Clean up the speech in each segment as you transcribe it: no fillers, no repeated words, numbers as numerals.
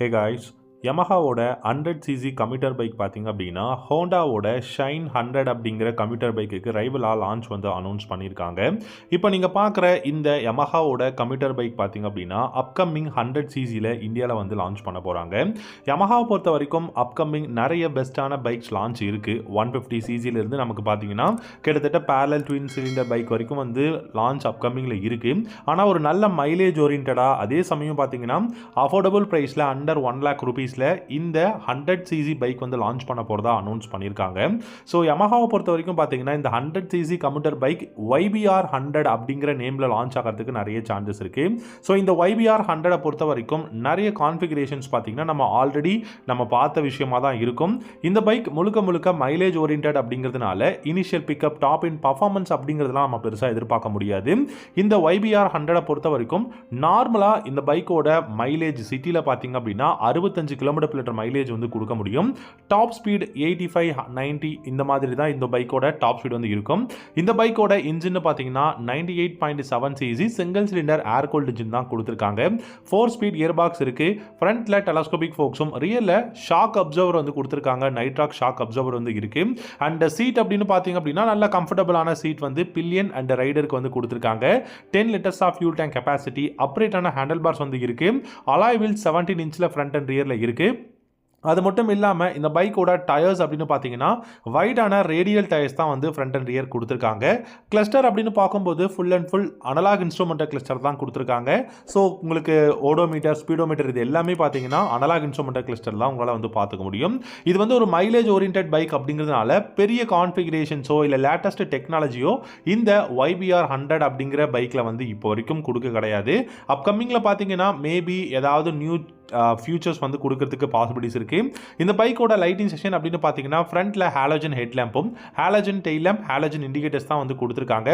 Hey guys, Yamahaவோட 100cc computer bike பார்த்தீங்க அப்படின்னா ஹோண்டாவோட shine 100 அப்படிங்கிற கம்யூட்டர் பைக்குக்கு ரைவலாக லான்ச் வந்து அனௌன்ஸ் பண்ணியிருக்காங்க. இப்போ நீங்கள் பார்க்குற இந்த Yamahaவோட கம்யூட்டர் பைக் பார்த்தீங்க அப்படின்னா அப்கமிங் 100cc இந்தியாவில் வந்து லான்ச் பண்ண போகிறாங்க. Yamahaவை பொறுத்த வரைக்கும் அப்கமிங் நிறைய பெஸ்ட்டான பைக்ஸ் லான்ச் இருக்குது. 150cc நமக்கு பார்த்தீங்கன்னா கிட்டத்தட்ட பேரலல் ட்வின் சிலிண்டர் பைக் வரைக்கும் வந்து லான்ச் அப்கமிங்கில் இருக்குது. ஆனால் ஒரு நல்ல மைலேஜ் ஓரியன்டாக அதே சமயம் பார்த்தீங்கன்னா அஃபோர்டபுள் ப்ரைஸில் அண்டர் 1 lakh rupees இந்த 100cc பைக் வந்து லான்ச் பண்ண போறதா அனௌன்ஸ் பண்ணியிருக்காங்க. ஸோ Yamahaவை பொறுத்த வரைக்கும் பார்த்தீங்கன்னா இந்த 100cc கம்யூட்டர் பைக் YBR 100 அப்படிங்கிற நேமில் லான்ச் ஆகிறதுக்கு நிறைய சான்சஸ் இருக்கு. ஸோ இந்த YBR 100 பொறுத்த வரைக்கும் நிறைய கான்ஃபிகரேஷன்ஸ் பார்த்தீங்கன்னா நம்ம ஆல்ரெடி பார்த்த விஷயமா தான் இருக்கும். இந்த பைக் முழுக்க முழுக்க மைலேஜ் ஓரியன்ட் அப்படிங்கிறதுனால இனிஷியல் பிக்கப் டாப் இன் பர்ஃபார்மன்ஸ் அப்படிங்கிறதுலாம் நம்ம பெருசாக எதிர்பார்க்க முடியாது. இந்த YBR 100 பொறுத்த வரைக்கும் நார்மலாக இந்த பைக்கோட மைலேஜ் சிட்டியில் பார்த்தீங்க அப்படின்னா 65 km/லிட்டர் மைலேஜ் வந்து கொடுக்க முடியும். டாப் ஸ்பீட் 85-90 இந்த மாதிரி தான் இந்த பைக்கோட டாப் ஸ்பீட் வந்து இருக்கும். இந்த பைக்கோட இன்ஜின் பார்த்தீங்கன்னா 98.7cc சிங்கிள் சிலிண்டர் ஏர் கூல்ட் இன்ஜின் தான் கொடுத்துருக்காங்க. 4 ஸ்பீட் இயர் பாக்ஸ் இருக்கு. ஃப்ரண்ட்ல டெலஸ்கோபிக் ஃபோக்ஸும் ரியல்ல ஷாக் அப்சர்வர் வந்து கொடுத்துருக்காங்க. நைட்ராக் ஷாக் அப்சர்வர் வந்து இருக்கு. அண்ட் சீட் அப்படின்னு பார்த்தீங்க அப்படின்னா நல்ல கம்ஃபர்டபுளான சீட் வந்து பில்லியன் அண்ட் ரைடருக்கு வந்து கொடுத்துருக்காங்க. 10 liters of fuel tank capacity, அப்ரேட்டான ஹேண்டில் பார்ஸ் வந்து இருக்கு. Alloy wheel 17 inch front and ரியர்ல இருக்கு. அது மட்டும் இல்லாமல் இந்த பைக்கோட டயர்ஸ் அப்படின்னு பார்த்தீங்கன்னா வைடான ரேடியல் டயர்ஸ் தான் வந்து ஃப்ரண்ட் அண்ட் ரியர் கொடுத்துருக்காங்க. கிளஸ்டர் அப்படின்னு பார்க்கும்போது full and full analogue instrumental cluster தான் கொடுத்துருக்காங்க. ஸோ உங்களுக்கு ஓடோமீட்டர், ஸ்பீடோமீட்டர் இது எல்லாமே பார்த்தீங்கன்னா அனலாக் இன்ஸ்ட்ருமெண்டல் கிளஸ்டர் தான் உங்களால் வந்து பார்த்துக்க முடியும். இது வந்து ஒரு மைலேஜ் ஓரியன்ட் பைக் அப்படிங்கிறதுனால பெரிய கான்ஃபிகரேஷன்ஸோ இல்லை லேட்டஸ்ட் டெக்னாலஜியோ இந்த YBR 100 அப்படிங்கிற பைக்கில் வந்து இப்போ வரைக்கும் கொடுக்க கிடையாது. அப்கமிங்கில் பார்த்தீங்கன்னா மேபி ஏதாவது நியூ ஃபியூச்சர்ஸ் வந்து கொடுக்கறதுக்கு பாசிபிலிட்டிஸ் இருக்கு. இந்த பைக்கோட லைட்டிங் செக்ஷன் அப்படின்னு பார்த்தீங்கன்னா ஃப்ரண்ட்ல ஹாலோஜன் ஹெட் லேம்பும் halogen tail lamp halogen indicators தான் வந்து கொடுத்துருக்காங்க.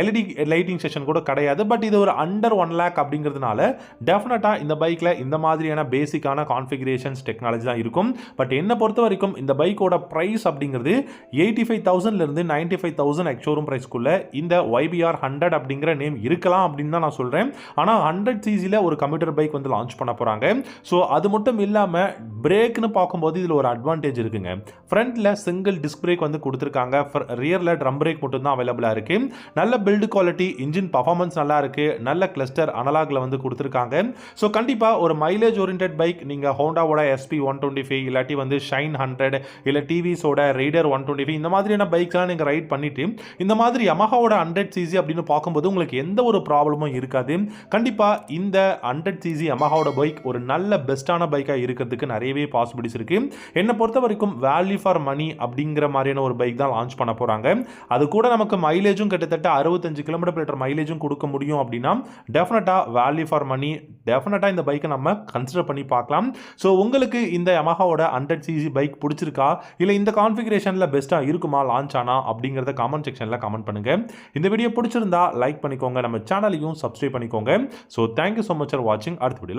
LED லைட்டிங் செக்ஷன் கூட கிடையாது. பட் இது ஒரு அண்டர் 1 lakh அப்படிங்கிறதுனால டெஃபினட்டாக இந்த பைக்கில் இந்த மாதிரியான பேசிக்கான கான்ஃபிகரேஷன்ஸ் டெக்னாலஜி தான் இருக்கும். பட் என்னை பொறுத்த வரைக்கும் இந்த பைக்கோட ப்ரைஸ் அப்படிங்கிறது 85,000 95,000 எக்ஸோரூம் ப்ரைஸ்க்குள்ள இந்த YBR 100 அப்படிங்கிற நேம் இருக்கலாம் அப்படின்னு தான் நான் சொல்கிறேன். ஆனால் 100cc ஒரு கம்யூட்டர் பைக் வந்து லான்ச் பண்ண போகிறாங்க. ஸோ அது மட்டும் இல்லாமல் பிரேக்னு பார்க்கும்போது இதில் ஒரு அட்வான்டேஜ் இருக்குங்க. ஃப்ரண்ட்டில் சிங்கிள் டிஸ்க் பிரேக் வந்து கொடுத்துருக்காங்க. ரியரில் ட்ரம் பிரேக் மட்டும் தான் அவைலபிளாக இருக்குது. நல்ல பில்டு குவாலிட்டி, இன்ஜின் பர்ஃபார்மன்ஸ் நல்லா இருக்குது. நல்ல கிளஸ்டர் அனலாகில் வந்து கொடுத்துருக்காங்க. ஸோ கண்டிப்பாக ஒரு மைலேஜ் ஓரியன்ட் பைக் நீங்கள் ஹோண்டாவோட SP 125 இல்லாட்டி வந்து ஷைன் 100 இல்லை டிவிஸோட ரைடர் 125 இந்த மாதிரியான பைக்ஸ்லாம் நீங்கள் ரைட் பண்ணிவிட்டு இந்த மாதிரி Yamahaவோட 100cc அப்படின்னு பார்க்கும்போது உங்களுக்கு எந்த ஒரு ப்ராப்ளமும் இருக்காது. கண்டிப்பாக இந்த 100cc Yamahaவோட பைக் ஒரு நல்ல பெஸ்ட்டான பைக்காக இருக்கிறதுக்கு நிறையவே பாசிபிலிட்டிஸ் இருக்கு. என்னை பொறுத்த வரைக்கும் வேல்யூ ஃபார் மணி அப்படிங்கிற மாதிரியான ஒரு பைக் தான் லான்ச் பண்ண போறாங்க. அது கூட நமக்கு மைலேஜும் கிட்டத்தட்ட 65 km/லிட்டர் மைலேஜும் கொடுக்க முடியும் அப்படின்னா டெஃபினட்டா வேல்யூ ஃபார் மணி டெஃபினட்டா இந்த பைக்கை நம்ம கன்சிடர் பண்ணி பார்க்கலாம். ஸோ உங்களுக்கு இந்த Yamahaவோட 100cc பைக் பிடிச்சிருக்கா இல்லை இந்த கான்ஃபிகரேஷனில் பெஸ்ட்டாக இருக்குமா லான்ச் ஆனா அப்படிங்கிறத காமெண்ட் செக்ஷனில் கமெண்ட் பண்ணுங்க. இந்த வீடியோ பிடிச்சிருந்தா லைக் பண்ணிக்கோங்க. நம்ம சேனலையும் சப்ஸ்கிரைப் பண்ணிக்கோங்க. So thank you so much for வாட்சிங். அடுத்த வீடியோ